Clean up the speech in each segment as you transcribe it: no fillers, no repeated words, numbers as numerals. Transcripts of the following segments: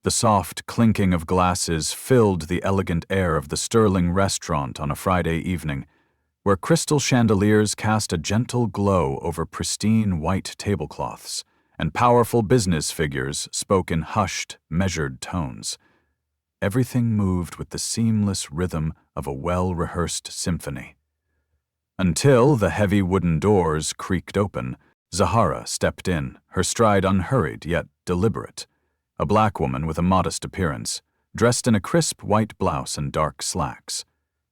The soft clinking of glasses filled the elegant air of the Sterling restaurant on a Friday evening, where crystal chandeliers cast a gentle glow over pristine white tablecloths, and powerful business figures spoke in hushed, measured tones. Everything moved with the seamless rhythm of a well-rehearsed symphony. Until the heavy wooden doors creaked open, Zahara stepped in, her stride unhurried yet deliberate. A black woman with a modest appearance, dressed in a crisp white blouse and dark slacks.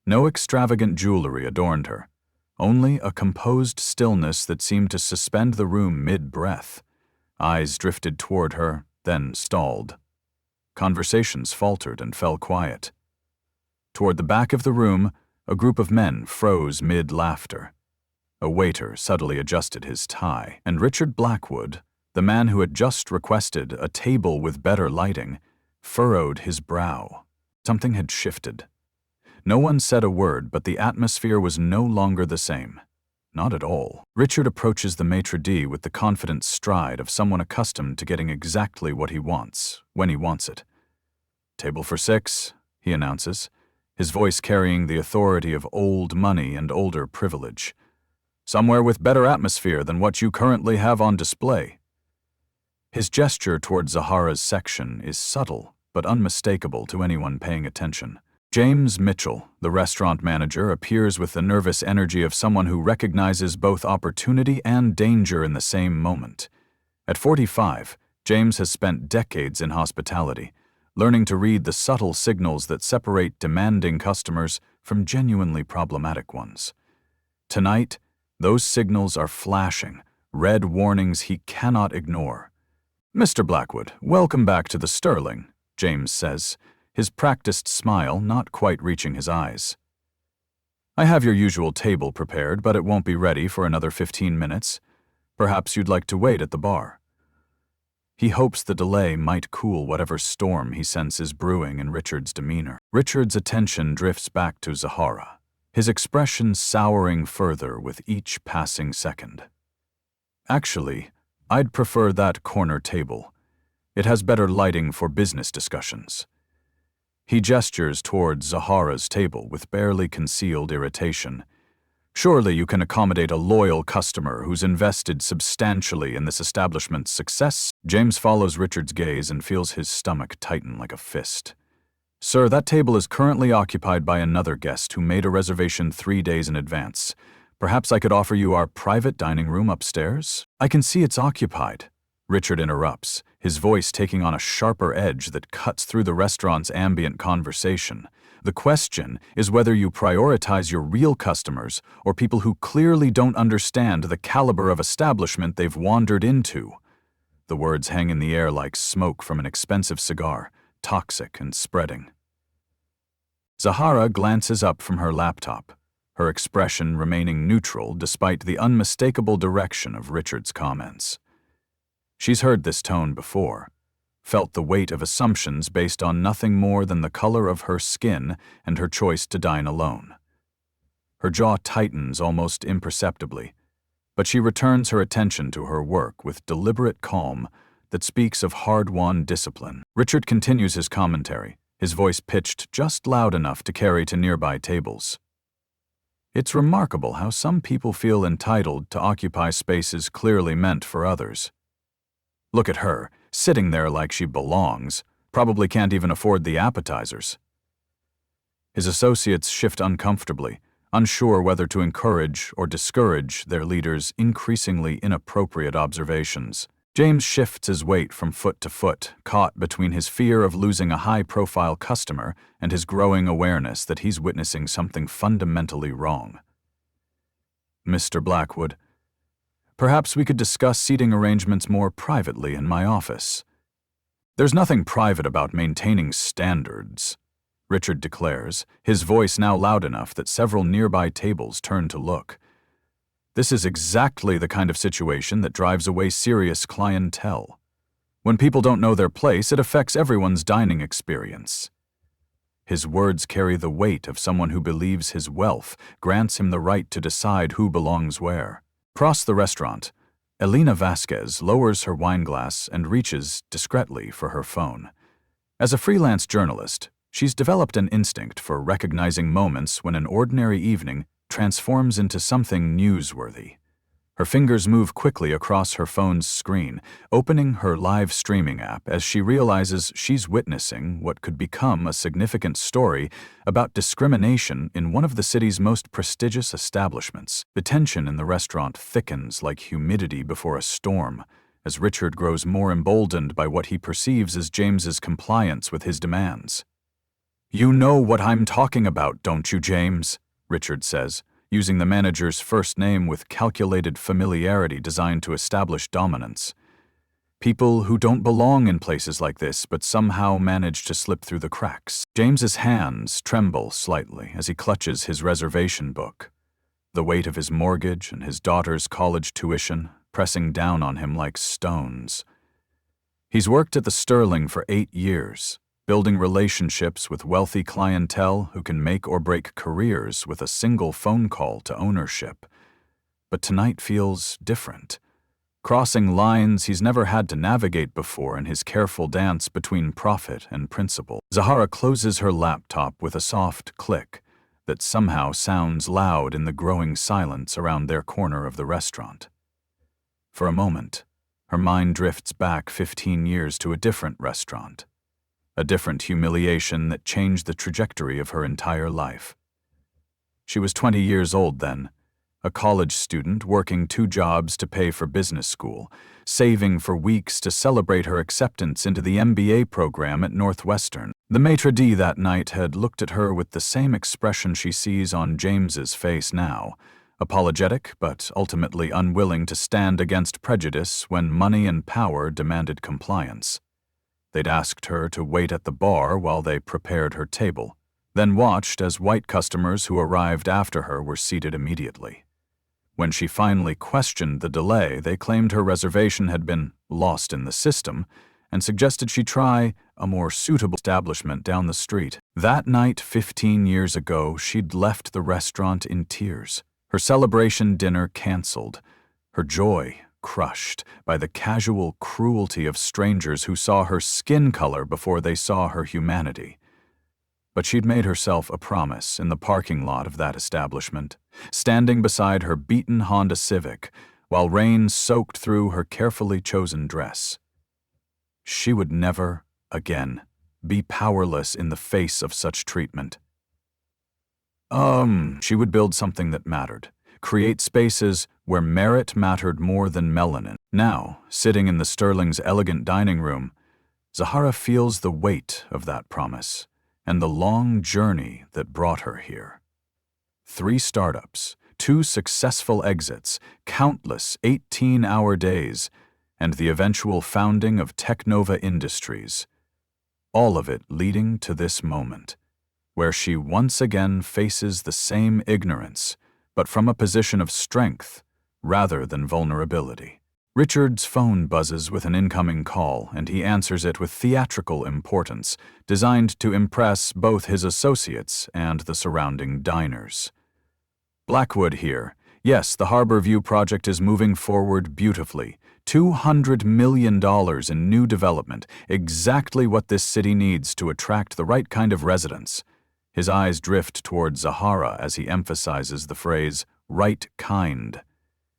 No extravagant jewelry adorned her, only a composed stillness that seemed to suspend the room mid-breath. Eyes drifted toward her, then stalled. Conversations faltered and fell quiet. Toward the back of the room, a group of men froze mid-laughter. A waiter subtly adjusted his tie, and Richard Blackwood, the man who had just requested a table with better lighting, furrowed his brow. Something had shifted. No one said a word, but the atmosphere was no longer the same. Not at all. Richard approaches the maitre d' with the confident stride of someone accustomed to getting exactly what he wants, when he wants it. "Table for 6, he announces, his voice carrying the authority of old money and older privilege. "Somewhere with better atmosphere than what you currently have on display." His gesture toward Zahara's section is subtle but unmistakable to anyone paying attention. James Mitchell, the restaurant manager, appears with the nervous energy of someone who recognizes both opportunity and danger in the same moment. At 45, James has spent decades in hospitality, learning to read the subtle signals that separate demanding customers from genuinely problematic ones. Tonight, those signals are flashing, red warnings he cannot ignore. "Mr. Blackwood, welcome back to the Sterling," James says, his practiced smile not quite reaching his eyes. "I have your usual table prepared, but it won't be ready for another 15 minutes. Perhaps you'd like to wait at the bar." He hopes the delay might cool whatever storm he senses brewing in Richard's demeanor. Richard's attention drifts back to Zahara, his expression souring further with each passing second. "Actually, I'd prefer that corner table. It has better lighting for business discussions." He gestures towards Zahara's table with barely concealed irritation. "Surely you can accommodate a loyal customer who's invested substantially in this establishment's success." James follows Richard's gaze and feels his stomach tighten like a fist. "Sir, that table is currently occupied by another guest who made a reservation 3 days in advance. Perhaps I could offer you our private dining room upstairs?" "I can see it's occupied," Richard interrupts, his voice taking on a sharper edge that cuts through the restaurant's ambient conversation. "The question is whether you prioritize your real customers or people who clearly don't understand the caliber of establishment they've wandered into." The words hang in the air like smoke from an expensive cigar, toxic and spreading. Zahara glances up from her laptop, her expression remaining neutral despite the unmistakable direction of Richard's comments. She's heard this tone before, felt the weight of assumptions based on nothing more than the color of her skin and her choice to dine alone. Her jaw tightens almost imperceptibly, but she returns her attention to her work with deliberate calm that speaks of hard-won discipline. Richard continues his commentary, his voice pitched just loud enough to carry to nearby tables. "It's remarkable how some people feel entitled to occupy spaces clearly meant for others. Look at her, sitting there like she belongs, probably can't even afford the appetizers." His associates shift uncomfortably, unsure whether to encourage or discourage their leader's increasingly inappropriate observations. James shifts his weight from foot to foot, caught between his fear of losing a high-profile customer and his growing awareness that he's witnessing something fundamentally wrong. "Mr. Blackwood, perhaps we could discuss seating arrangements more privately in my office." "There's nothing private about maintaining standards," Richard declares, his voice now loud enough that several nearby tables turn to look. "This is exactly the kind of situation that drives away serious clientele. When people don't know their place, it affects everyone's dining experience." His words carry the weight of someone who believes his wealth grants him the right to decide who belongs where. Across the restaurant, Elena Vasquez lowers her wineglass and reaches discreetly for her phone. As a freelance journalist, she's developed an instinct for recognizing moments when an ordinary evening transforms into something newsworthy. Her fingers move quickly across her phone's screen, opening her live streaming app as she realizes she's witnessing what could become a significant story about discrimination in one of the city's most prestigious establishments. The tension in the restaurant thickens like humidity before a storm, as Richard grows more emboldened by what he perceives as James's compliance with his demands. "You know what I'm talking about, don't you, James?" Richard says, using the manager's first name with calculated familiarity designed to establish dominance. "People who don't belong in places like this but somehow manage to slip through the cracks." James's hands tremble slightly as he clutches his reservation book, the weight of his mortgage and his daughter's college tuition pressing down on him like stones. He's worked at the Sterling for 8 years, building relationships with wealthy clientele who can make or break careers with a single phone call to ownership. But tonight feels different, crossing lines he's never had to navigate before in his careful dance between profit and principle. Zahara closes her laptop with a soft click that somehow sounds loud in the growing silence around their corner of the restaurant. For a moment, her mind drifts back 15 years to a different restaurant, a different humiliation that changed the trajectory of her entire life. She was 20 years old then, a college student working 2 jobs to pay for business school, saving for weeks to celebrate her acceptance into the MBA program at Northwestern. The maitre d' that night had looked at her with the same expression she sees on James's face now, apologetic but ultimately unwilling to stand against prejudice when money and power demanded compliance. They'd asked her to wait at the bar while they prepared her table, then watched as white customers who arrived after her were seated immediately. When she finally questioned the delay, they claimed her reservation had been lost in the system and suggested she try a more suitable establishment down the street. That night, 15 years ago, she'd left the restaurant in tears, her celebration dinner canceled, her joy crushed by the casual cruelty of strangers who saw her skin color before they saw her humanity. But she'd made herself a promise in the parking lot of that establishment, standing beside her beaten Honda Civic while rain soaked through her carefully chosen dress. She would never, again, be powerless in the face of such treatment. She would build something that mattered, create spaces where merit mattered more than melanin. Now, sitting in the Sterling's elegant dining room, Zahara feels the weight of that promise and the long journey that brought her here. 3 startups, 2 successful exits, countless 18-hour days, and the eventual founding of Technova Industries. All of it leading to this moment, where she once again faces the same ignorance, but from a position of strength rather than vulnerability. Richard's phone buzzes with an incoming call, and he answers it with theatrical importance, designed to impress both his associates and the surrounding diners. "Blackwood here. Yes, the Harborview project is moving forward beautifully. $200 million in new development, exactly what this city needs to attract the right kind of residents." His eyes drift toward Zahara as he emphasizes the phrase, "right kind,"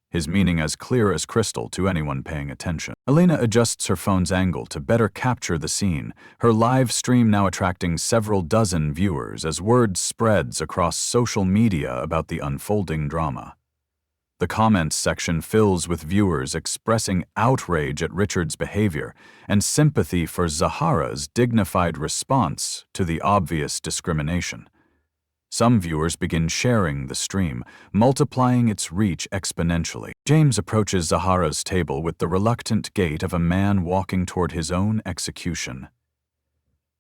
his meaning as clear as crystal to anyone paying attention. Elena adjusts her phone's angle to better capture the scene, her live stream now attracting several dozen viewers as word spreads across social media about the unfolding drama. The comments section fills with viewers expressing outrage at Richard's behavior and sympathy for Zahara's dignified response to the obvious discrimination. Some viewers begin sharing the stream, multiplying its reach exponentially. James approaches Zahara's table with the reluctant gait of a man walking toward his own execution.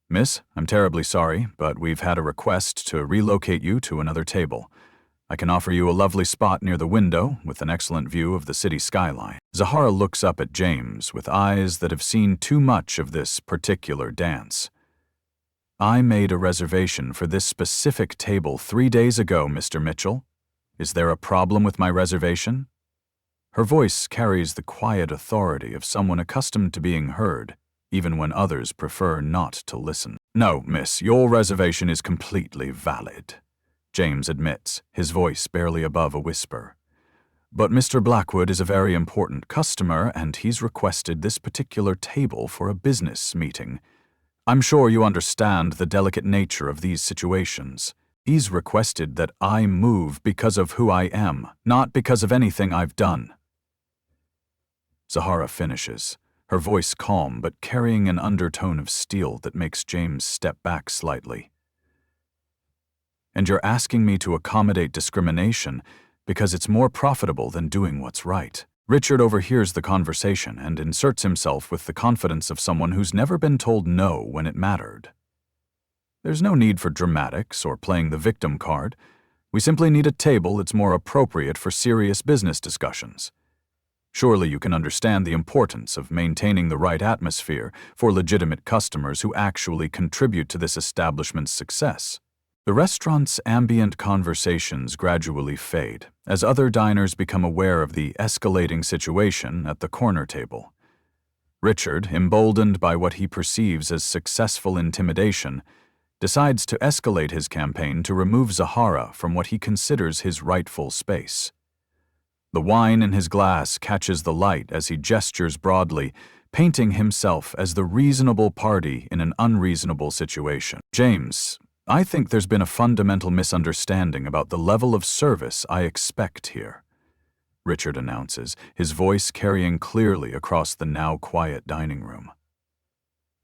"Miss, I'm terribly sorry, but we've had a request to relocate you to another table. I can offer you a lovely spot near the window with an excellent view of the city skyline." Zahara looks up at James with eyes that have seen too much of this particular dance. "I made a reservation for this specific table 3 days ago, Mr. Mitchell. Is there a problem with my reservation?" Her voice carries the quiet authority of someone accustomed to being heard, even when others prefer not to listen. "No, miss, your reservation is completely valid," James admits, his voice barely above a whisper. "But Mr. Blackwood is a very important customer, and he's requested this particular table for a business meeting. I'm sure you understand the delicate nature of these situations. He's requested that I move because of who I am, not because of anything I've done." Zahara finishes, her voice calm but carrying an undertone of steel that makes James step back slightly. "And you're asking me to accommodate discrimination because it's more profitable than doing what's right." Richard overhears the conversation and inserts himself with the confidence of someone who's never been told no when it mattered. "There's no need for dramatics or playing the victim card. We simply need a table that's more appropriate for serious business discussions. Surely you can understand the importance of maintaining the right atmosphere for legitimate customers who actually contribute to this establishment's success." The restaurant's ambient conversations gradually fade as other diners become aware of the escalating situation at the corner table. Richard, emboldened by what he perceives as successful intimidation, decides to escalate his campaign to remove Zahara from what he considers his rightful space. The wine in his glass catches the light as he gestures broadly, painting himself as the reasonable party in an unreasonable situation. "James, I think there's been a fundamental misunderstanding about the level of service I expect here," Richard announces, his voice carrying clearly across the now quiet dining room.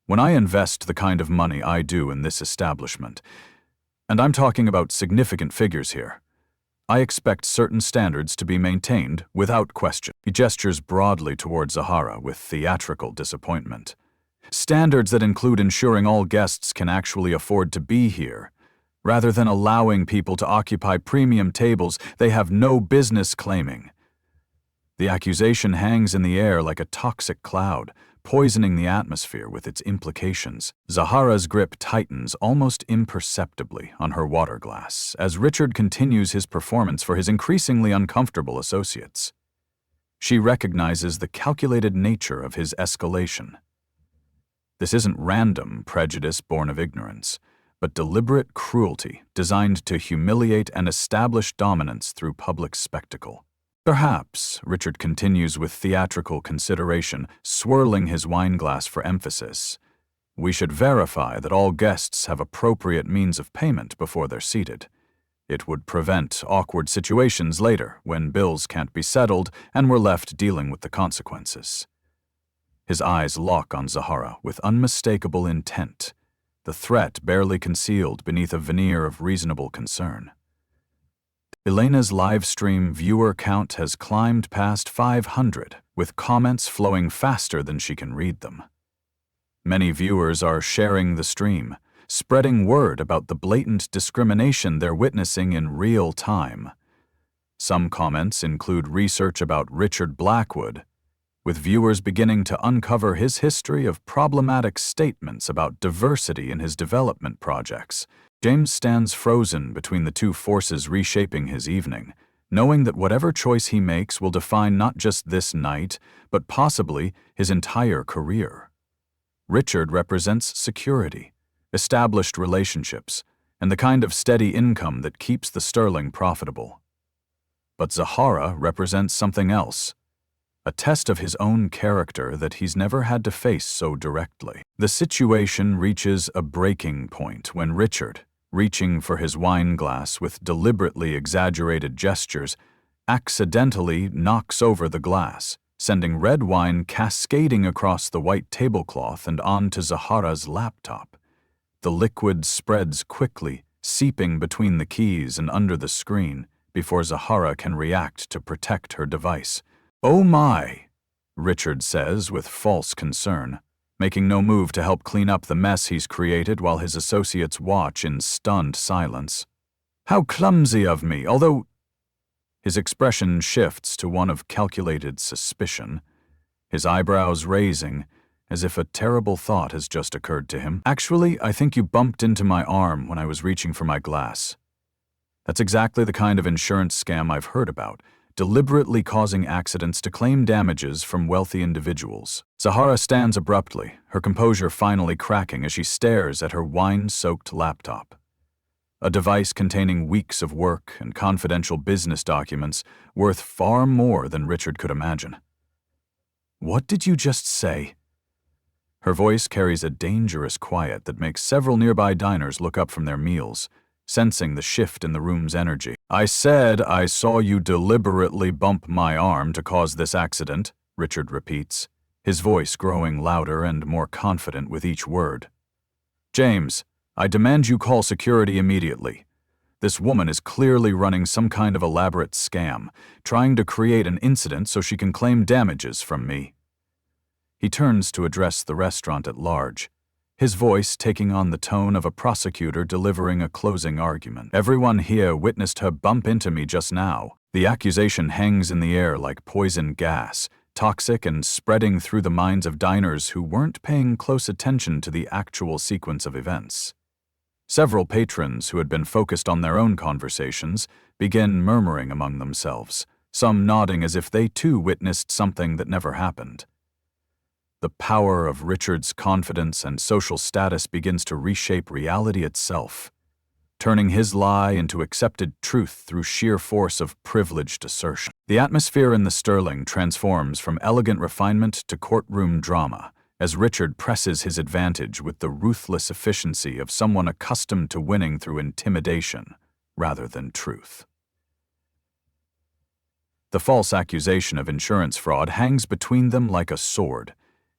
"When I invest the kind of money I do in this establishment, and I'm talking about significant figures here, I expect certain standards to be maintained without question." He gestures broadly toward Zahara with theatrical disappointment. "Standards that include ensuring all guests can actually afford to be here, rather than allowing people to occupy premium tables they have no business claiming." The accusation hangs in the air like a toxic cloud, poisoning the atmosphere with its implications. Zahara's grip tightens almost imperceptibly on her water glass as Richard continues his performance for his increasingly uncomfortable associates. She recognizes the calculated nature of his escalation. This isn't random prejudice born of ignorance, but deliberate cruelty designed to humiliate and establish dominance through public spectacle. "Perhaps," Richard continues with theatrical consideration, swirling his wineglass for emphasis, "we should verify that all guests have appropriate means of payment before they're seated. It would prevent awkward situations later when bills can't be settled and we're left dealing with the consequences." His eyes lock on Zahara with unmistakable intent, the threat barely concealed beneath a veneer of reasonable concern. Elena's live-stream viewer count has climbed past 500, with comments flowing faster than she can read them. Many viewers are sharing the stream, spreading word about the blatant discrimination they're witnessing in real time. Some comments include research about Richard Blackwood, with viewers beginning to uncover his history of problematic statements about diversity in his development projects. James stands frozen between the two forces reshaping his evening, knowing that whatever choice he makes will define not just this night, but possibly his entire career. Richard represents security, established relationships, and the kind of steady income that keeps the sterling profitable. But Zahara represents something else, a test of his own character that he's never had to face so directly. The situation reaches a breaking point when Richard, reaching for his wine glass with deliberately exaggerated gestures, accidentally knocks over the glass, sending red wine cascading across the white tablecloth and onto Zahara's laptop. The liquid spreads quickly, seeping between the keys and under the screen before Zahara can react to protect her device. "Oh my," Richard says with false concern, making no move to help clean up the mess he's created while his associates watch in stunned silence. "How clumsy of me, although—" His expression shifts to one of calculated suspicion, his eyebrows raising, as if a terrible thought has just occurred to him. "Actually, I think you bumped into my arm when I was reaching for my glass. That's exactly the kind of insurance scam I've heard about. deliberately causing accidents to claim damages from wealthy individuals. Zahara stands abruptly, her composure finally cracking as she stares at her wine-soaked laptop. A device containing weeks of work and confidential business documents worth far more than Richard could imagine. "What did you just say?" Her voice carries a dangerous quiet that makes several nearby diners look up from their meals, sensing the shift in the room's energy. "I said I saw you deliberately bump my arm to cause this accident," Richard repeats, his voice growing louder and more confident with each word. "James, I demand you call security immediately. This woman is clearly running some kind of elaborate scam, trying to create an incident so she can claim damages from me." He turns to address the restaurant at large, his voice taking on the tone of a prosecutor delivering a closing argument. "Everyone here witnessed her bump into me just now. The accusation hangs in the air like poison gas, toxic and spreading through the minds of diners who weren't paying close attention to the actual sequence of events." Several patrons who had been focused on their own conversations begin murmuring among themselves, some nodding as if they too witnessed something that never happened. The power of Richard's confidence and social status begins to reshape reality itself, turning his lie into accepted truth through sheer force of privileged assertion. The atmosphere in the Sterling transforms from elegant refinement to courtroom drama, as Richard presses his advantage with the ruthless efficiency of someone accustomed to winning through intimidation rather than truth. The false accusation of insurance fraud hangs between them like a sword,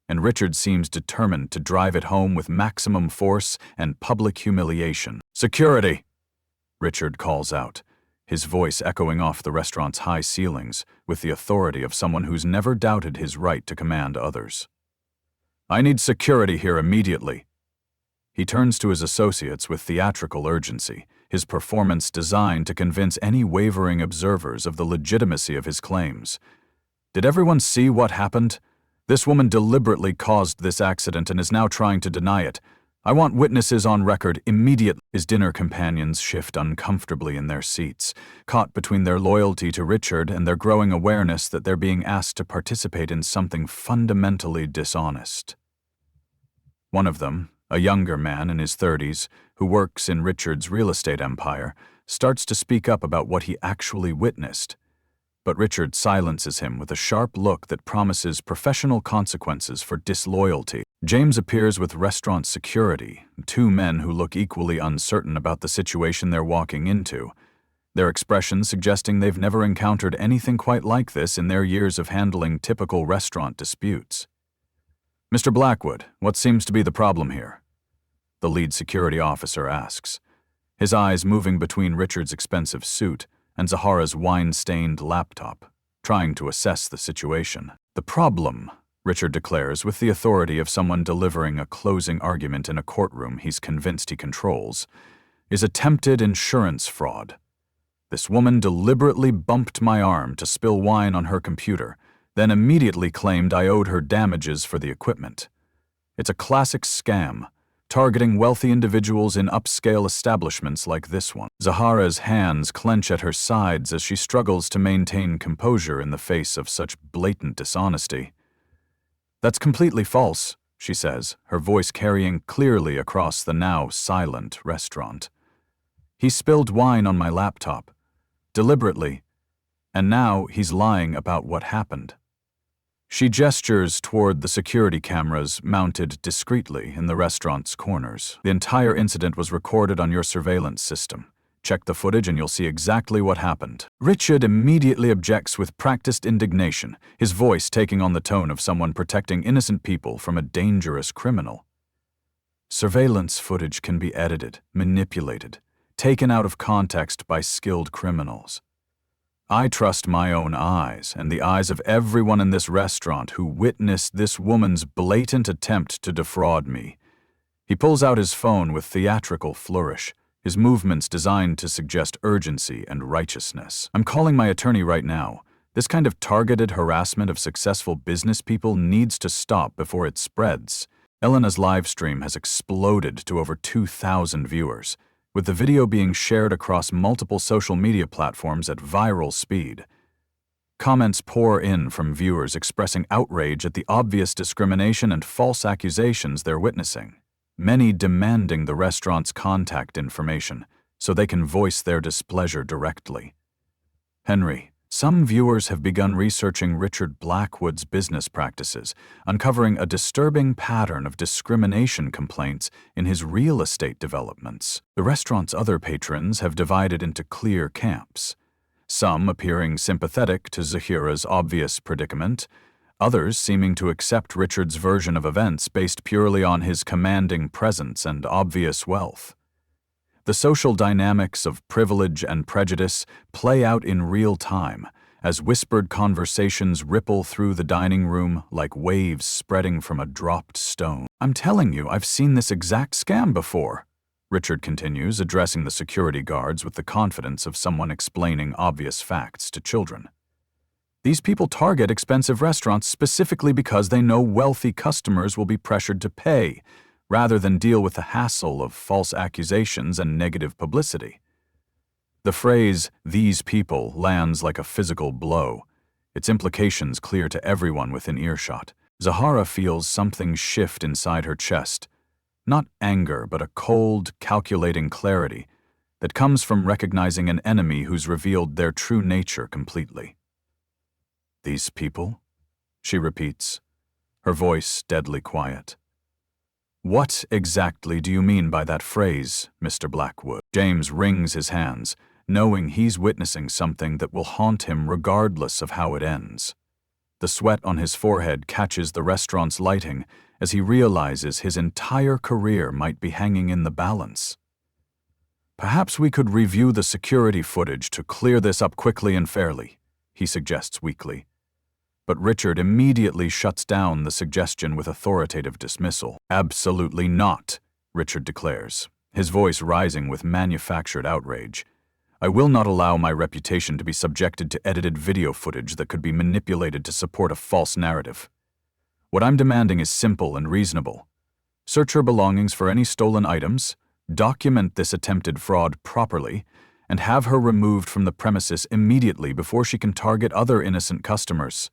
and Richard seems determined to drive it home with maximum force and public humiliation. "Security!" Richard calls out, his voice echoing off the restaurant's high ceilings with the authority of someone who's never doubted his right to command others. "I need security here immediately." He turns to his associates with theatrical urgency, his performance designed to convince any wavering observers of the legitimacy of his claims. "Did everyone see what happened? This woman deliberately caused this accident and is now trying to deny it. I want witnesses on record immediately." His dinner companions shift uncomfortably in their seats, caught between their loyalty to Richard and their growing awareness that they're being asked to participate in something fundamentally dishonest. One of them, a younger man in his 30s, who works in Richard's real estate empire, starts to speak up about what he actually witnessed. But Richard silences him with a sharp look that promises professional consequences for disloyalty. James appears with restaurant security, two men who look equally uncertain about the situation they're walking into, their expressions suggesting they've never encountered anything quite like this in their years of handling typical restaurant disputes. "Mr. Blackwood, what seems to be the problem here?" the lead security officer asks, his eyes moving between Richard's expensive suit and Zahara's wine-stained laptop, trying to assess the situation. "The problem," Richard declares with the authority of someone delivering a closing argument in a courtroom he's convinced he controls, "is attempted insurance fraud. This woman deliberately bumped my arm to spill wine on her computer, then immediately claimed I owed her damages for the equipment. It's a classic scam, targeting wealthy individuals in upscale establishments like this one." Zahara's hands clench at her sides as she struggles to maintain composure in the face of such blatant dishonesty. "That's completely false," she says, her voice carrying clearly across the now silent restaurant. "He spilled wine on my laptop, deliberately, and now he's lying about what happened." She gestures toward the security cameras mounted discreetly in the restaurant's corners. "The entire incident was recorded on your surveillance system. Check the footage and you'll see exactly what happened." Richard immediately objects with practiced indignation, his voice taking on the tone of someone protecting innocent people from a dangerous criminal. "Surveillance footage can be edited, manipulated, taken out of context by skilled criminals. I trust my own eyes and the eyes of everyone in this restaurant who witnessed this woman's blatant attempt to defraud me." He pulls out his phone with theatrical flourish, his movements designed to suggest urgency and righteousness. "I'm calling my attorney right now. This kind of targeted harassment of successful business people needs to stop before it spreads." Elena's live stream has exploded to over 2,000 viewers, with the video being shared across multiple social media platforms at viral speed. Comments pour in from viewers expressing outrage at the obvious discrimination and false accusations they're witnessing, many demanding the restaurant's contact information so they can voice their displeasure directly. Henry, some viewers have begun researching Richard Blackwood's business practices, uncovering a disturbing pattern of discrimination complaints in his real estate developments. The restaurant's other patrons have divided into clear camps, some appearing sympathetic to Zahara's obvious predicament, others seeming to accept Richard's version of events based purely on his commanding presence and obvious wealth. The social dynamics of privilege and prejudice play out in real time as whispered conversations ripple through the dining room like waves spreading from a dropped stone. "I'm telling you, I've seen this exact scam before," Richard continues, addressing the security guards with the confidence of someone explaining obvious facts to children. "These people target expensive restaurants specifically because they know wealthy customers will be pressured to pay, rather than deal with the hassle of false accusations and negative publicity." The phrase, "these people," lands like a physical blow, its implications clear to everyone within earshot. Zahara feels something shift inside her chest, not anger, but a cold, calculating clarity that comes from recognizing an enemy who's revealed their true nature completely. "These people?" she repeats, her voice deadly quiet. "What exactly do you mean by that phrase, Mr. Blackwood?" James wrings his hands, knowing he's witnessing something that will haunt him regardless of how it ends. The sweat on his forehead catches the restaurant's lighting as he realizes his entire career might be hanging in the balance. "Perhaps we could review the security footage to clear this up quickly and fairly," he suggests weakly. But Richard immediately shuts down the suggestion with authoritative dismissal. "Absolutely not," Richard declares, his voice rising with manufactured outrage. "I will not allow my reputation to be subjected to edited video footage that could be manipulated to support a false narrative. What I'm demanding is simple and reasonable. Search her belongings for any stolen items, document this attempted fraud properly, and have her removed from the premises immediately before she can target other innocent customers."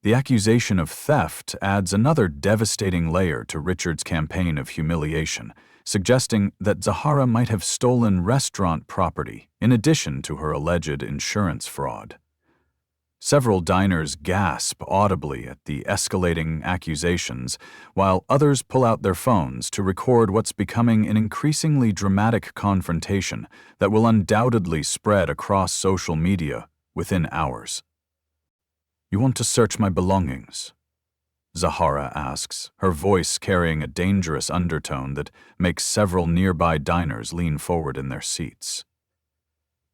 The accusation of theft adds another devastating layer to Richard's campaign of humiliation, suggesting that Zahara might have stolen restaurant property in addition to her alleged insurance fraud. Several diners gasp audibly at the escalating accusations, while others pull out their phones to record what's becoming an increasingly dramatic confrontation that will undoubtedly spread across social media within hours. "You want to search my belongings?" Zahara asks, her voice carrying a dangerous undertone that makes several nearby diners lean forward in their seats.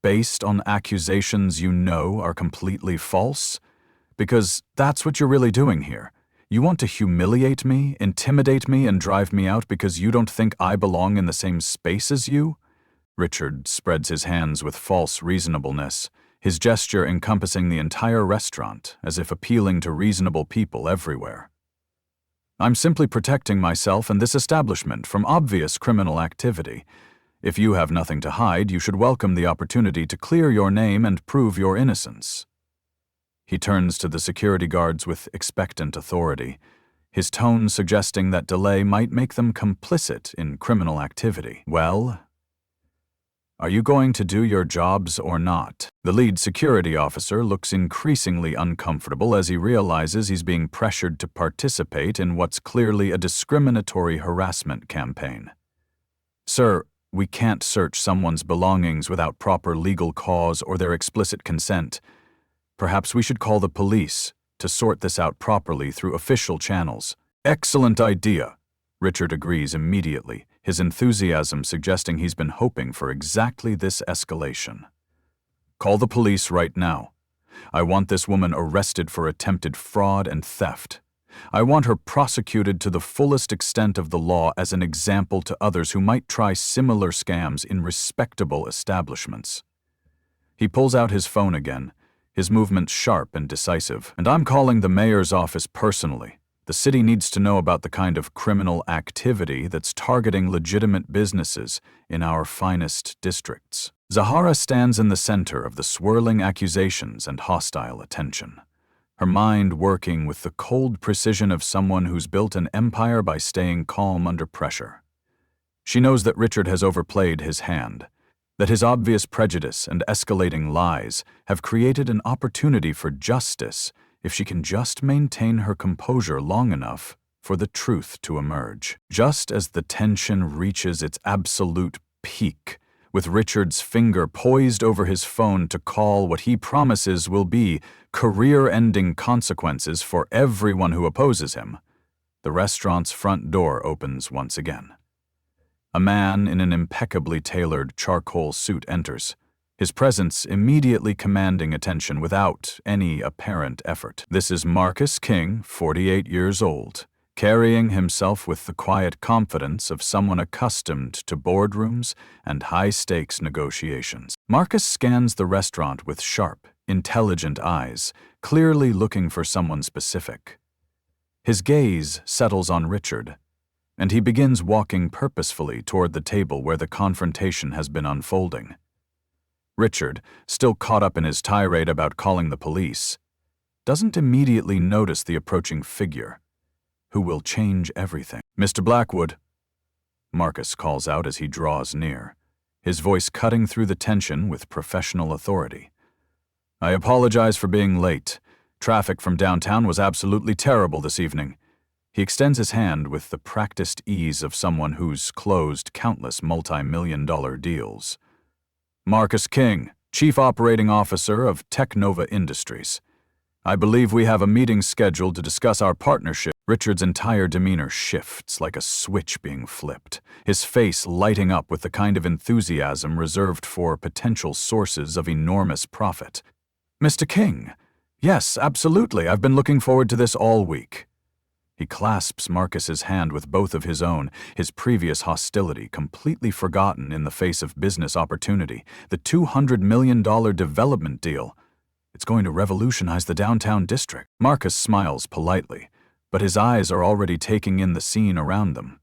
"Based on accusations you know are completely false? Because that's what you're really doing here. You want to humiliate me, intimidate me, and drive me out because you don't think I belong in the same space as you?" Richard spreads his hands with false reasonableness, his gesture encompassing the entire restaurant as if appealing to reasonable people everywhere. "I'm simply protecting myself and this establishment from obvious criminal activity. If you have nothing to hide, you should welcome the opportunity to clear your name and prove your innocence." He turns to the security guards with expectant authority, his tone suggesting that delay might make them complicit in criminal activity. "Well, are you going to do your jobs or not?" The lead security officer looks increasingly uncomfortable as he realizes he's being pressured to participate in what's clearly a discriminatory harassment campaign. "Sir, we can't search someone's belongings without proper legal cause or their explicit consent. Perhaps we should call the police to sort this out properly through official channels." "Excellent idea," Richard agrees immediately, his enthusiasm suggesting he's been hoping for exactly this escalation. "Call the police right now. I want this woman arrested for attempted fraud and theft. I want her prosecuted to the fullest extent of the law as an example to others who might try similar scams in respectable establishments." He pulls out his phone again, his movements sharp and decisive. "And I'm calling the mayor's office personally. The city needs to know about the kind of criminal activity that's targeting legitimate businesses in our finest districts. Zahara stands in the center of the swirling accusations and hostile attention, her mind working with the cold precision of someone who's built an empire by staying calm under pressure. She knows that Richard has overplayed his hand, that his obvious prejudice and escalating lies have created an opportunity for justice if she can just maintain her composure long enough for the truth to emerge. Just as the tension reaches its absolute peak, with Richard's finger poised over his phone to call what he promises will be career-ending consequences for everyone who opposes him, the restaurant's front door opens once again. A man in an impeccably tailored charcoal suit enters, his presence immediately commanding attention without any apparent effort. This is Marcus King, 48 years old, carrying himself with the quiet confidence of someone accustomed to boardrooms and high-stakes negotiations. Marcus scans the restaurant with sharp, intelligent eyes, clearly looking for someone specific. His gaze settles on Richard, and he begins walking purposefully toward the table where the confrontation has been unfolding. Richard, still caught up in his tirade about calling the police, doesn't immediately notice the approaching figure, who will change everything. "Mr. Blackwood," Marcus calls out as he draws near, his voice cutting through the tension with professional authority. "I apologize for being late. Traffic from downtown was absolutely terrible this evening." He extends his hand with the practiced ease of someone who's closed countless multi-million-dollar deals. "Marcus King, Chief Operating Officer of Technova Industries. I believe we have a meeting scheduled to discuss our partnership." Richard's entire demeanor shifts like a switch being flipped, his face lighting up with the kind of enthusiasm reserved for potential sources of enormous profit. "Mr. King, yes, absolutely. I've been looking forward to this all week." He clasps Marcus's hand with both of his own, his previous hostility completely forgotten in the face of business opportunity, the $200 million development deal. It's going to revolutionize the downtown district. Marcus smiles politely, but his eyes are already taking in the scene around them.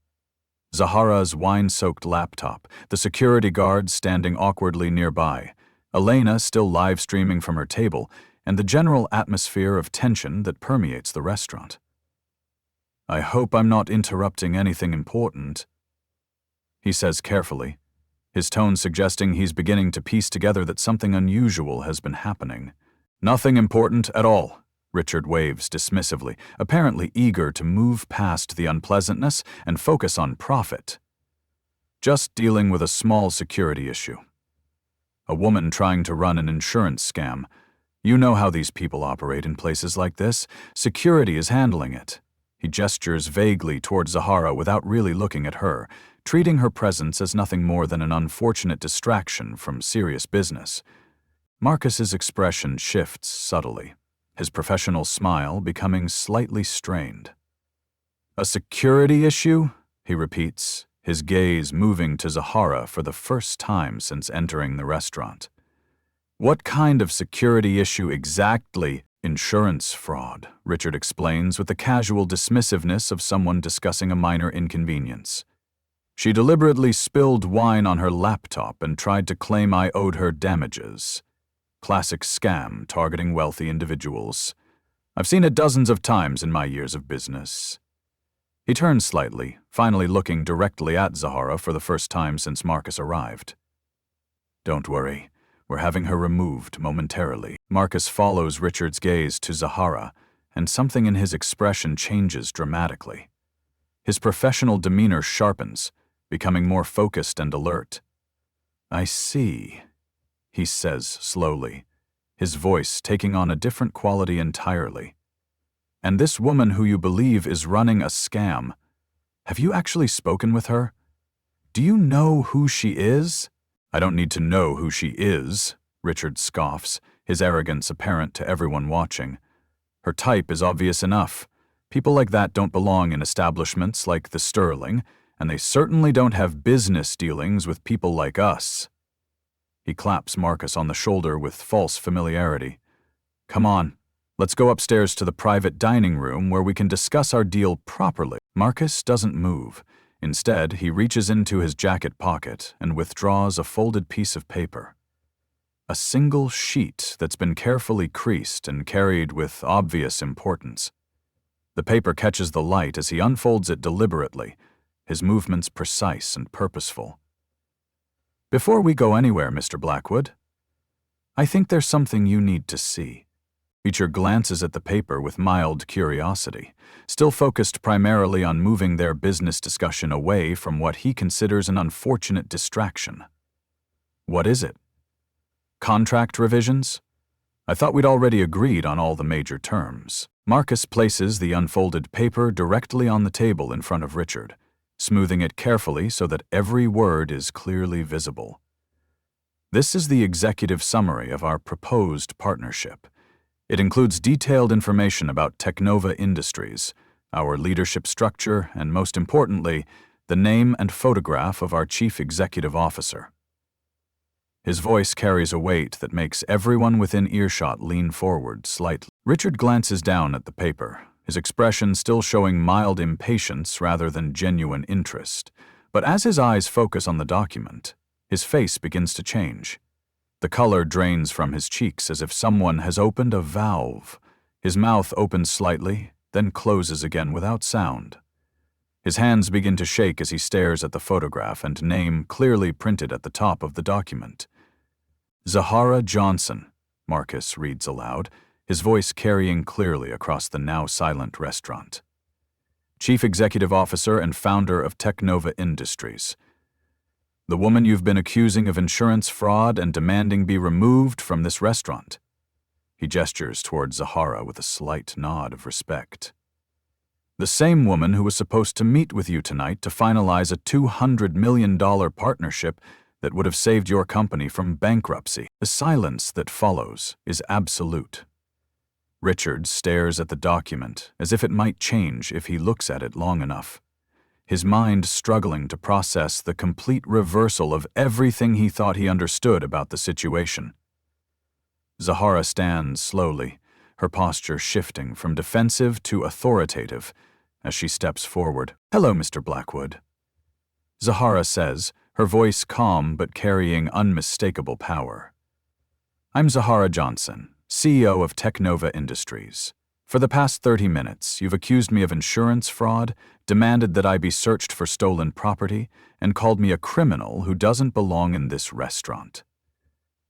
Zahara's wine-soaked laptop, the security guards standing awkwardly nearby, Elena still live-streaming from her table, and the general atmosphere of tension that permeates the restaurant. "I hope I'm not interrupting anything important," he says carefully, his tone suggesting he's beginning to piece together that something unusual has been happening. "Nothing important at all," Richard waves dismissively, apparently eager to move past the unpleasantness and focus on profit. "Just dealing with a small security issue. A woman trying to run an insurance scam. You know how these people operate in places like this. Security is handling it." He gestures vaguely towards Zahara without really looking at her, treating her presence as nothing more than an unfortunate distraction from serious business. Marcus's expression shifts subtly, his professional smile becoming slightly strained. "A security issue?" he repeats, his gaze moving to Zahara for the first time since entering the restaurant. "What kind of security issue exactly?" "Insurance fraud," Richard explains with the casual dismissiveness of someone discussing a minor inconvenience. "She deliberately spilled wine on her laptop and tried to claim I owed her damages. Classic scam targeting wealthy individuals. I've seen it dozens of times in my years of business." He turns slightly, finally looking directly at Zahara for the first time since Marcus arrived. "Don't worry. We're having her removed momentarily." Marcus follows Richard's gaze to Zahara, and something in his expression changes dramatically. His professional demeanor sharpens, becoming more focused and alert. "I see," he says slowly, his voice taking on a different quality entirely. "And this woman who you believe is running a scam, have you actually spoken with her? Do you know who she is?" "I don't need to know who she is," Richard scoffs, his arrogance apparent to everyone watching. "Her type is obvious enough. People like that don't belong in establishments like the Sterling, and they certainly don't have business dealings with people like us." He claps Marcus on the shoulder with false familiarity. "Come on, Let's go upstairs to the private dining room where we can discuss our deal properly. Marcus doesn't move. Instead, he reaches into his jacket pocket and withdraws a folded piece of paper. A single sheet that's been carefully creased and carried with obvious importance. The paper catches the light as he unfolds it deliberately, his movements precise and purposeful. Before we go anywhere, Mr. Blackwood, I think there's something you need to see. Beecher glances at the paper with mild curiosity, still focused primarily on moving their business discussion away from what he considers an unfortunate distraction. What is it? Contract revisions? I thought we'd already agreed on all the major terms. Marcus places the unfolded paper directly on the table in front of Richard, smoothing it carefully so that every word is clearly visible. This is the executive summary of our proposed partnership. It includes detailed information about Teknova Industries, our leadership structure, and most importantly, the name and photograph of our chief executive officer. His voice carries a weight that makes everyone within earshot lean forward slightly. Richard glances down at the paper, his expression still showing mild impatience rather than genuine interest. But as his eyes focus on the document, his face begins to change. The color drains from his cheeks as if someone has opened a valve. His mouth opens slightly, then closes again without sound. His hands begin to shake as he stares at the photograph and name clearly printed at the top of the document. Zahara Johnson, Marcus reads aloud, his voice carrying clearly across the now silent restaurant. Chief Executive Officer and founder of Teknova Industries. The woman you've been accusing of insurance fraud and demanding be removed from this restaurant. He gestures toward Zahara with a slight nod of respect. The same woman who was supposed to meet with you tonight to finalize a $200 million partnership that would have saved your company from bankruptcy. The silence that follows is absolute. Richard stares at the document as if it might change if he looks at it long enough, his mind struggling to process the complete reversal of everything he thought he understood about the situation. Zahara stands slowly, her posture shifting from defensive to authoritative as she steps forward. "Hello, Mr. Blackwood," Zahara says, her voice calm but carrying unmistakable power. "I'm Zahara Johnson, CEO of Teknova Industries. For the past 30 minutes, you've accused me of insurance fraud, demanded that I be searched for stolen property, and called me a criminal who doesn't belong in this restaurant."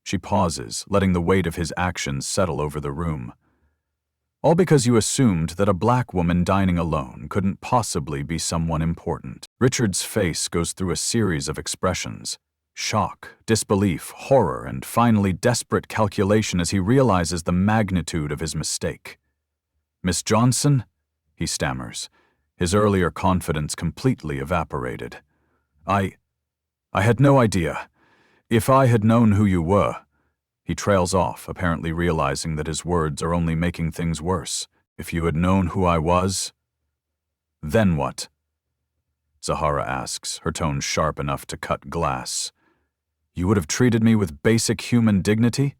She pauses, letting the weight of his actions settle over the room. "All because you assumed that a black woman dining alone couldn't possibly be someone important." Richard's face goes through a series of expressions: shock, disbelief, horror, and finally desperate calculation as he realizes the magnitude of his mistake. "Miss Johnson?" he stammers, his earlier confidence completely evaporated. I had no idea. If I had known who you were." He trails off, apparently realizing that his words are only making things worse. "If you had known who I was?" "Then what?" Zahara asks, her tone sharp enough to cut glass. "You would have treated me with basic human dignity?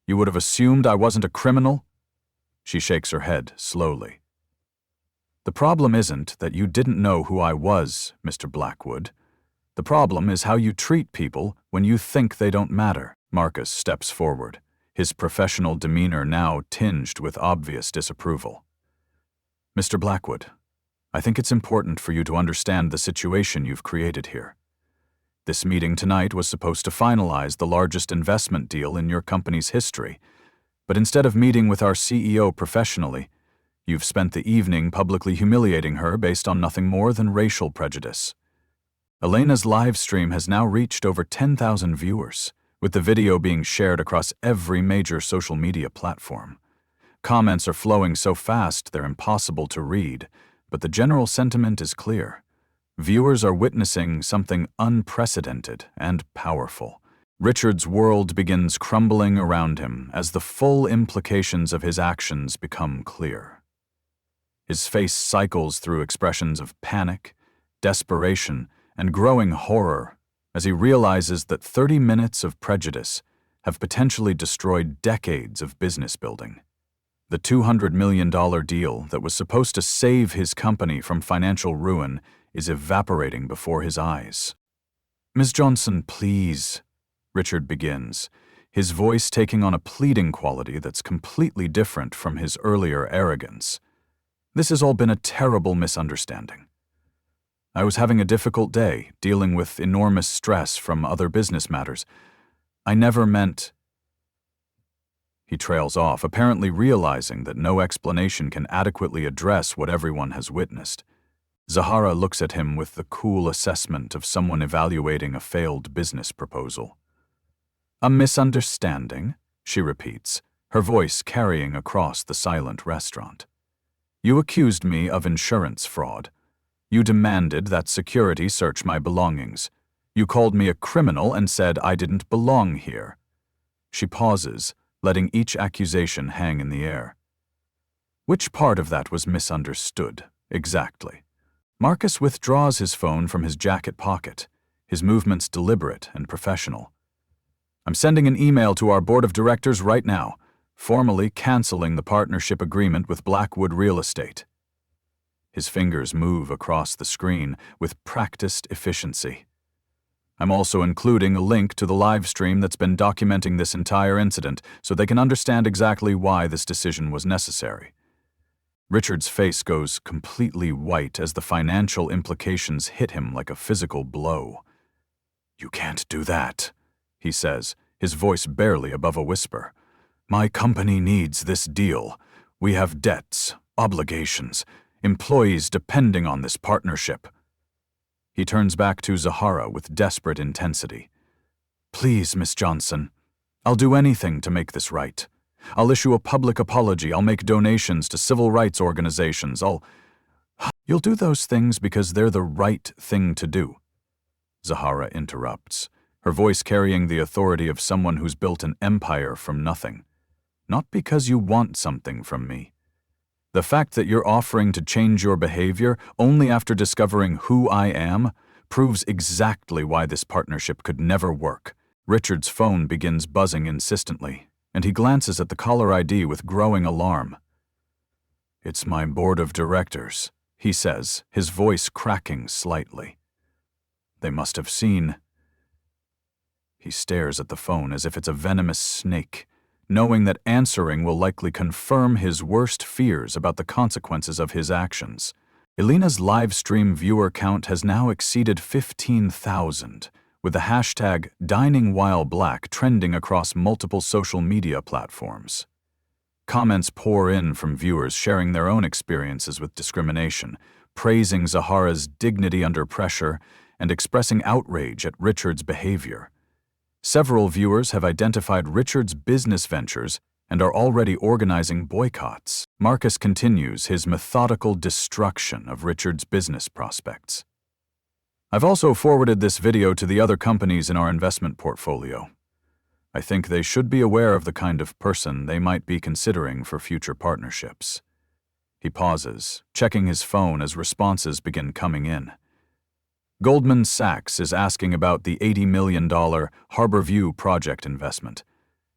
You would have assumed I wasn't a criminal?" She shakes her head slowly. "The problem isn't that you didn't know who I was, Mr. Blackwood. The problem is how you treat people when you think they don't matter." Marcus steps forward, his professional demeanor now tinged with obvious disapproval. "Mr. Blackwood, I think it's important for you to understand the situation you've created here. This meeting tonight was supposed to finalize the largest investment deal in your company's history, but instead of meeting with our CEO professionally, you've spent the evening publicly humiliating her based on nothing more than racial prejudice. Elena's live stream has now reached over 10,000 viewers, with the video being shared across every major social media platform. Comments are flowing so fast they're impossible to read, but the general sentiment is clear. Viewers are witnessing something unprecedented and powerful. Richard's world begins crumbling around him as the full implications of his actions become clear. His face cycles through expressions of panic, desperation, and growing horror as he realizes that 30 minutes of prejudice have potentially destroyed decades of business building. The $200 million deal that was supposed to save his company from financial ruin is evaporating before his eyes. "Ms. Johnson, please," Richard begins, his voice taking on a pleading quality that's completely different from his earlier arrogance. "This has all been a terrible misunderstanding. I was having a difficult day, dealing with enormous stress from other business matters. I never meant—" He trails off, apparently realizing that no explanation can adequately address what everyone has witnessed. Zahara looks at him with the cool assessment of someone evaluating a failed business proposal. "A misunderstanding?" she repeats, her voice carrying across the silent restaurant. "You accused me of insurance fraud. You demanded that security search my belongings. You called me a criminal and said I didn't belong here." She pauses, letting each accusation hang in the air. Which part of that was misunderstood, exactly? Marcus withdraws his phone from his jacket pocket, his movements deliberate and professional. "I'm sending an email to our board of directors right now, formally canceling the partnership agreement with Blackwood Real Estate." His fingers move across the screen with practiced efficiency. "I'm also including a link to the live stream that's been documenting this entire incident so they can understand exactly why this decision was necessary." Richard's face goes completely white as the financial implications hit him like a physical blow. "You can't do that," he says, his voice barely above a whisper. "My company needs this deal. We have debts, obligations, employees depending on this partnership." He turns back to Zahara with desperate intensity. "Please, Miss Johnson, I'll do anything to make this right. I'll issue a public apology. I'll make donations to civil rights organizations. You'll do those things because they're the right thing to do," Zahara interrupts, her voice carrying the authority of someone who's built an empire from nothing. "Not because you want something from me. The fact that you're offering to change your behavior only after discovering who I am proves exactly why this partnership could never work." Richard's phone begins buzzing insistently, and he glances at the caller ID with growing alarm. "It's my board of directors," he says, his voice cracking slightly. "They must have seen—" He stares at the phone as if it's a venomous snake, knowing that answering will likely confirm his worst fears about the consequences of his actions. Elena's live stream viewer count has now exceeded 15,000, with the hashtag #DiningWhileBlack trending across multiple social media platforms. Comments pour in from viewers sharing their own experiences with discrimination, praising Zahara's dignity under pressure, and expressing outrage at Richard's behavior. Several viewers have identified Richard's business ventures and are already organizing boycotts. Marcus continues his methodical destruction of Richard's business prospects. "I've also forwarded this video to the other companies in our investment portfolio. I think they should be aware of the kind of person they might be considering for future partnerships." He pauses, checking his phone as responses begin coming in. Goldman Sachs is asking about the $80 million Harborview project investment.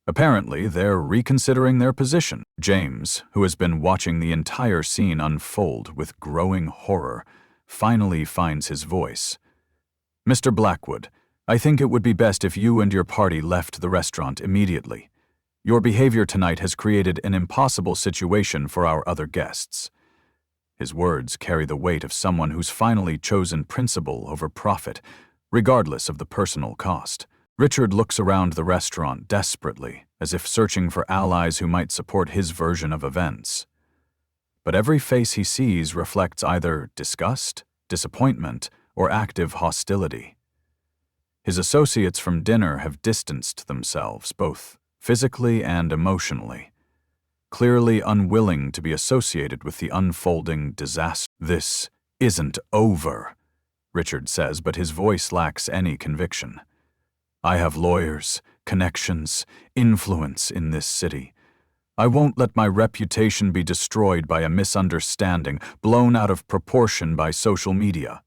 Apparently, they're reconsidering their position. James, who has been watching the entire scene unfold with growing horror, finally finds his voice. "Mr. Blackwood, I think it would be best if you and your party left the restaurant immediately. Your behavior tonight has created an impossible situation for our other guests." His words carry the weight of someone who's finally chosen principle over profit, regardless of the personal cost. Richard looks around the restaurant desperately, as if searching for allies who might support his version of events. But every face he sees reflects either disgust, disappointment, or active hostility. His associates from dinner have distanced themselves, both physically and emotionally, clearly unwilling to be associated with the unfolding disaster. "This isn't over," Richard says, but his voice lacks any conviction. "I have lawyers, connections, influence in this city. I won't let my reputation be destroyed by a misunderstanding blown out of proportion by social media."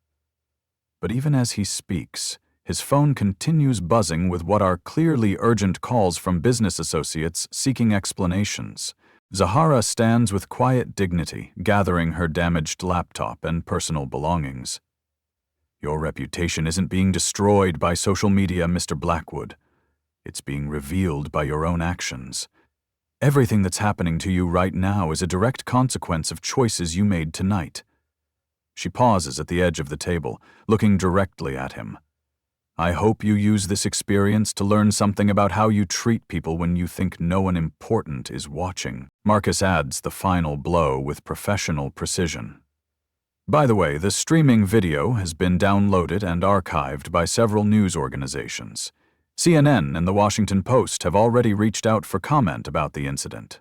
But even as he speaks, his phone continues buzzing with what are clearly urgent calls from business associates seeking explanations. Zahara stands with quiet dignity, gathering her damaged laptop and personal belongings. Your reputation isn't being destroyed by social media, Mr. Blackwood. It's being revealed by your own actions. Everything that's happening to you right now is a direct consequence of choices you made tonight. She pauses at the edge of the table, looking directly at him. I hope you use this experience to learn something about how you treat people when you think no one important is watching. Marcus adds the final blow with professional precision. By the way, the streaming video has been downloaded and archived by several news organizations. CNN and the Washington Post have already reached out for comment about the incident.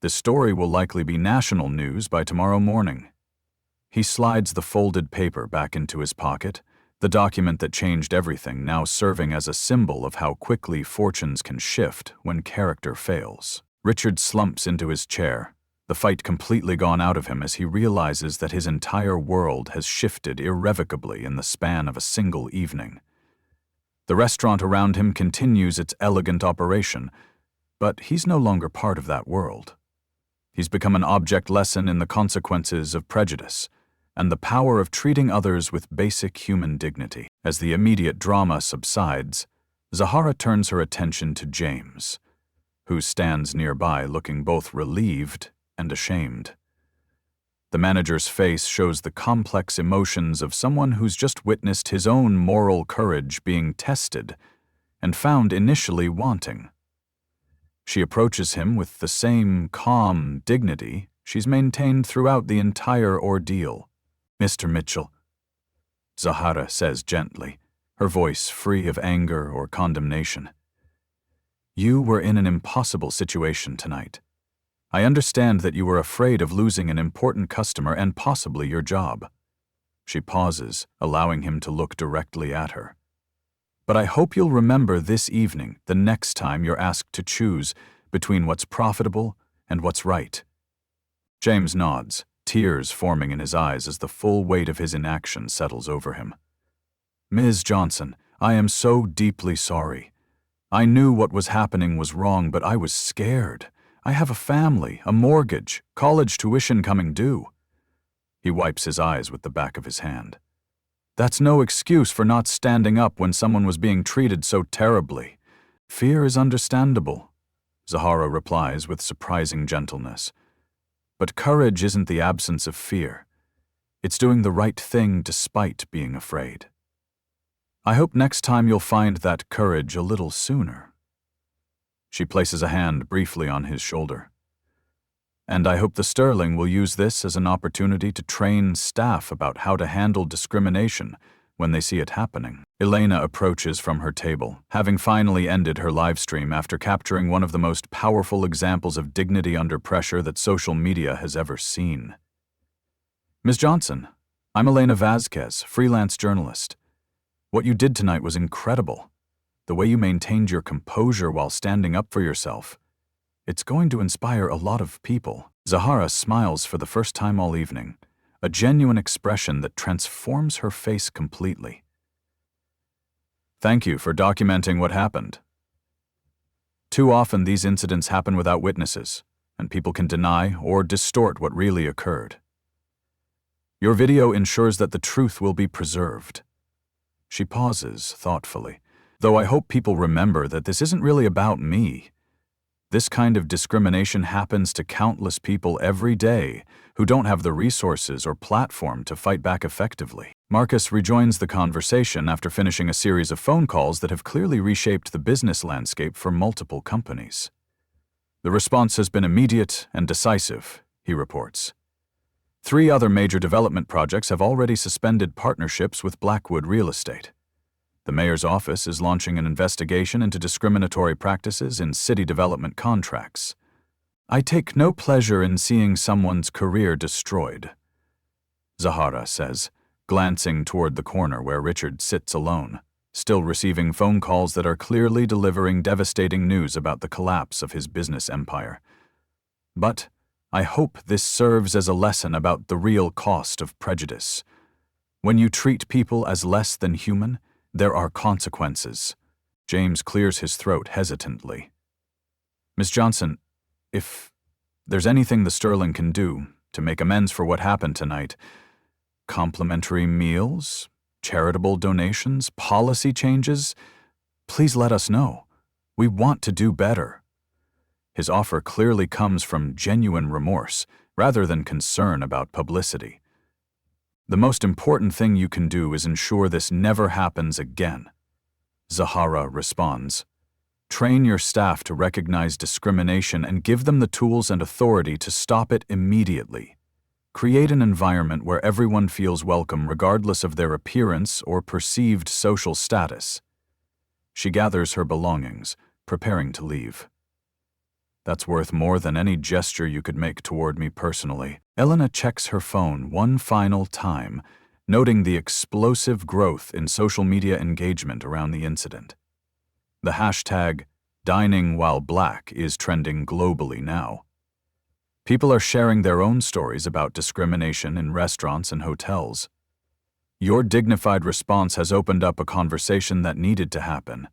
The story will likely be national news by tomorrow morning. He slides the folded paper back into his pocket, the document that changed everything now serving as a symbol of how quickly fortunes can shift when character fails. Richard slumps into his chair, the fight completely gone out of him as he realizes that his entire world has shifted irrevocably in the span of a single evening. The restaurant around him continues its elegant operation, but he's no longer part of that world. He's become an object lesson in the consequences of prejudice and the power of treating others with basic human dignity. As the immediate drama subsides, Zahara turns her attention to James, who stands nearby looking both relieved and ashamed. The manager's face shows the complex emotions of someone who's just witnessed his own moral courage being tested and found initially wanting. She approaches him with the same calm dignity she's maintained throughout the entire ordeal. Mr. Mitchell, Zahara says gently, her voice free of anger or condemnation. You were in an impossible situation tonight. I understand that you were afraid of losing an important customer and possibly your job. She pauses, allowing him to look directly at her. But I hope you'll remember this evening the next time you're asked to choose between what's profitable and what's right. James nods, tears forming in his eyes as the full weight of his inaction settles over him. Ms. Johnson, I am so deeply sorry. I knew what was happening was wrong, but I was scared. I have a family, a mortgage, college tuition coming due. He wipes his eyes with the back of his hand. That's no excuse for not standing up when someone was being treated so terribly. Fear is understandable, Zahara replies with surprising gentleness. But courage isn't the absence of fear. It's doing the right thing despite being afraid. I hope next time you'll find that courage a little sooner. She places a hand briefly on his shoulder. And I hope the Sterling will use this as an opportunity to train staff about how to handle discrimination when they see it happening. Elena approaches from her table, having finally ended her live stream after capturing one of the most powerful examples of dignity under pressure that social media has ever seen. Ms. Johnson, I'm Elena Vasquez, freelance journalist. What you did tonight was incredible. The way you maintained your composure while standing up for yourself. It's going to inspire a lot of people. Zahara smiles for the first time all evening, a genuine expression that transforms her face completely. Thank you for documenting what happened. Too often these incidents happen without witnesses, and people can deny or distort what really occurred. Your video ensures that the truth will be preserved. She pauses thoughtfully, though I hope people remember that this isn't really about me. This kind of discrimination happens to countless people every day who don't have the resources or platform to fight back effectively. Marcus rejoins the conversation after finishing a series of phone calls that have clearly reshaped the business landscape for multiple companies. The response has been immediate and decisive, he reports. 3 other major development projects have already suspended partnerships with Blackwood Real Estate. The mayor's office is launching an investigation into discriminatory practices in city development contracts. I take no pleasure in seeing someone's career destroyed, Zahara says, glancing toward the corner where Richard sits alone, still receiving phone calls that are clearly delivering devastating news about the collapse of his business empire. But I hope this serves as a lesson about the real cost of prejudice. When you treat people as less than human, there are consequences. James clears his throat hesitantly. Ms. Johnson, if there's anything the Sterling can do to make amends for what happened tonight, complimentary meals, charitable donations, policy changes, please let us know. We want to do better. His offer clearly comes from genuine remorse rather than concern about publicity. The most important thing you can do is ensure this never happens again. Zahara responds. Train your staff to recognize discrimination and give them the tools and authority to stop it immediately. Create an environment where everyone feels welcome regardless of their appearance or perceived social status. She gathers her belongings, preparing to leave. That's worth more than any gesture you could make toward me personally. Elena checks her phone one final time, noting the explosive growth in social media engagement around the incident. The hashtag #DiningWhileBlack is trending globally now. People are sharing their own stories about discrimination in restaurants and hotels. Your dignified response has opened up a conversation that needed to happen.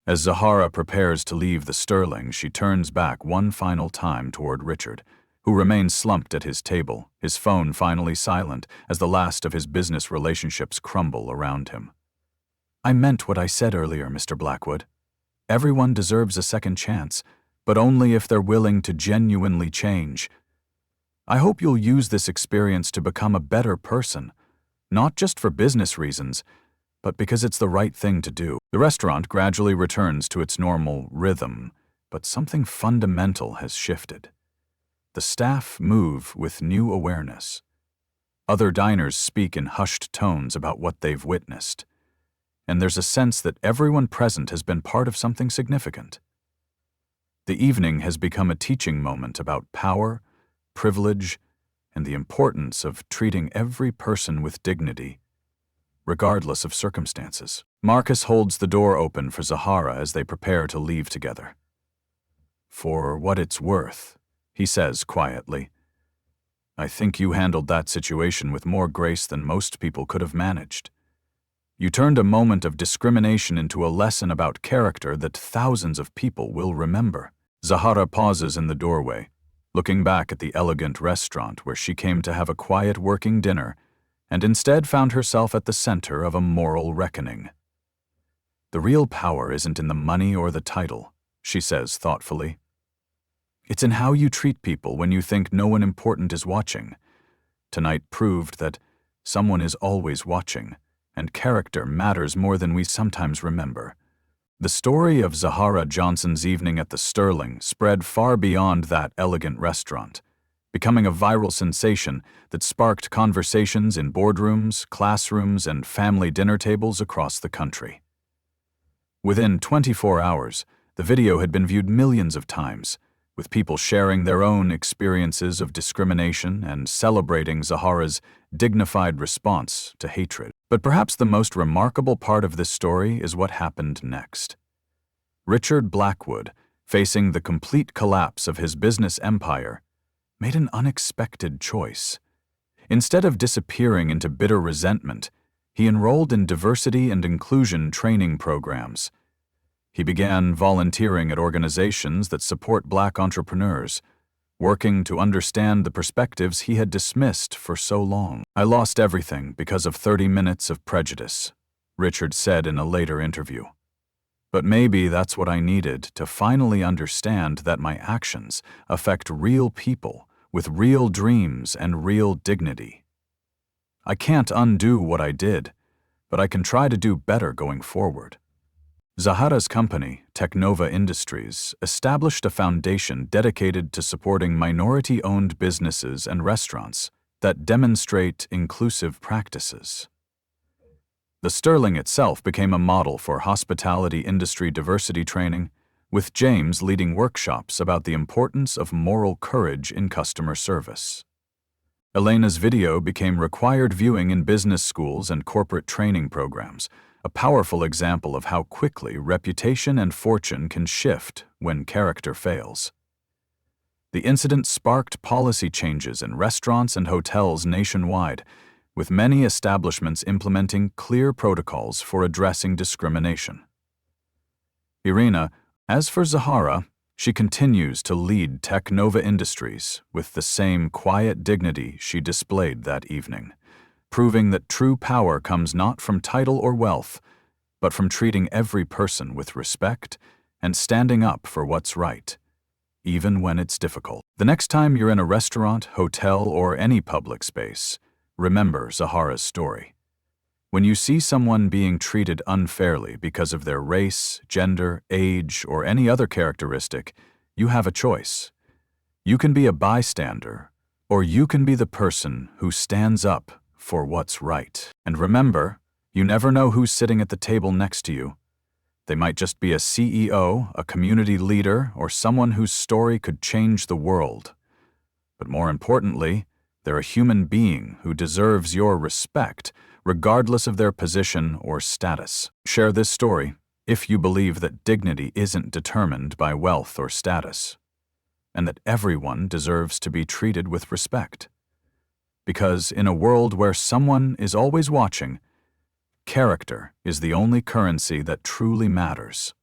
As Zahara prepares to leave the Sterling, she turns back one final time toward Richard, who remains slumped at his table, his phone finally silent as the last of his business relationships crumble around him. I meant what I said earlier, Mr. Blackwood. Everyone deserves a second chance, but only if they're willing to genuinely change. I hope you'll use this experience to become a better person, not just for business reasons, but because it's the right thing to do. The restaurant gradually returns to its normal rhythm, but something fundamental has shifted. The staff move with new awareness. Other diners speak in hushed tones about what they've witnessed, and there's a sense that everyone present has been part of something significant. The evening has become a teaching moment about power, privilege, and the importance of treating every person with dignity, regardless of circumstances. Marcus holds the door open for Zahara as they prepare to leave together. For what it's worth, he says quietly, I think you handled that situation with more grace than most people could have managed. You turned a moment of discrimination into a lesson about character that thousands of people will remember. Zahara pauses in the doorway, looking back at the elegant restaurant where she came to have a quiet working dinner and instead found herself at the center of a moral reckoning. The real power isn't in the money or the title, she says thoughtfully. It's in how you treat people when you think no one important is watching. Tonight proved that someone is always watching, and character matters more than we sometimes remember. The story of Zahara Johnson's evening at the Sterling spread far beyond that elegant restaurant, becoming a viral sensation that sparked conversations in boardrooms, classrooms, and family dinner tables across the country. Within 24 hours, the video had been viewed millions of times, with people sharing their own experiences of discrimination and celebrating Zahara's dignified response to hatred. But perhaps the most remarkable part of this story is what happened next. Richard Blackwood, facing the complete collapse of his business empire, made an unexpected choice. Instead of disappearing into bitter resentment, he enrolled in diversity and inclusion training programs. He began volunteering at organizations that support Black entrepreneurs, working to understand the perspectives he had dismissed for so long. I lost everything because of 30 minutes of prejudice, Richard said in a later interview. But maybe that's what I needed to finally understand that my actions affect real people with real dreams and real dignity. I can't undo what I did, but I can try to do better going forward. Zahara's company, Technova Industries, established a foundation dedicated to supporting minority-owned businesses and restaurants that demonstrate inclusive practices. The Sterling itself became a model for hospitality industry diversity training, with James leading workshops about the importance of moral courage in customer service. Elena's video became required viewing in business schools and corporate training programs, a powerful example of how quickly reputation and fortune can shift when character fails. The incident sparked policy changes in restaurants and hotels nationwide, with many establishments implementing clear protocols for addressing discrimination. Irina, as for Zahara, She continues to lead Technova Industries with the same quiet dignity she displayed that evening, proving that true power comes not from title or wealth, but from treating every person with respect and standing up for what's right, even when it's difficult. The next time you're in a restaurant, hotel, or any public space, remember Zahara's story. When you see someone being treated unfairly because of their race, gender, age, or any other characteristic, you have a choice. You can be a bystander, or you can be the person who stands up for what's right. And remember, you never know who's sitting at the table next to you. They might just be a CEO, a community leader, or someone whose story could change the world. But more importantly, they're a human being who deserves your respect, regardless of their position or status. Share this story if you believe that dignity isn't determined by wealth or status, and that everyone deserves to be treated with respect. Because in a world where someone is always watching, character is the only currency that truly matters.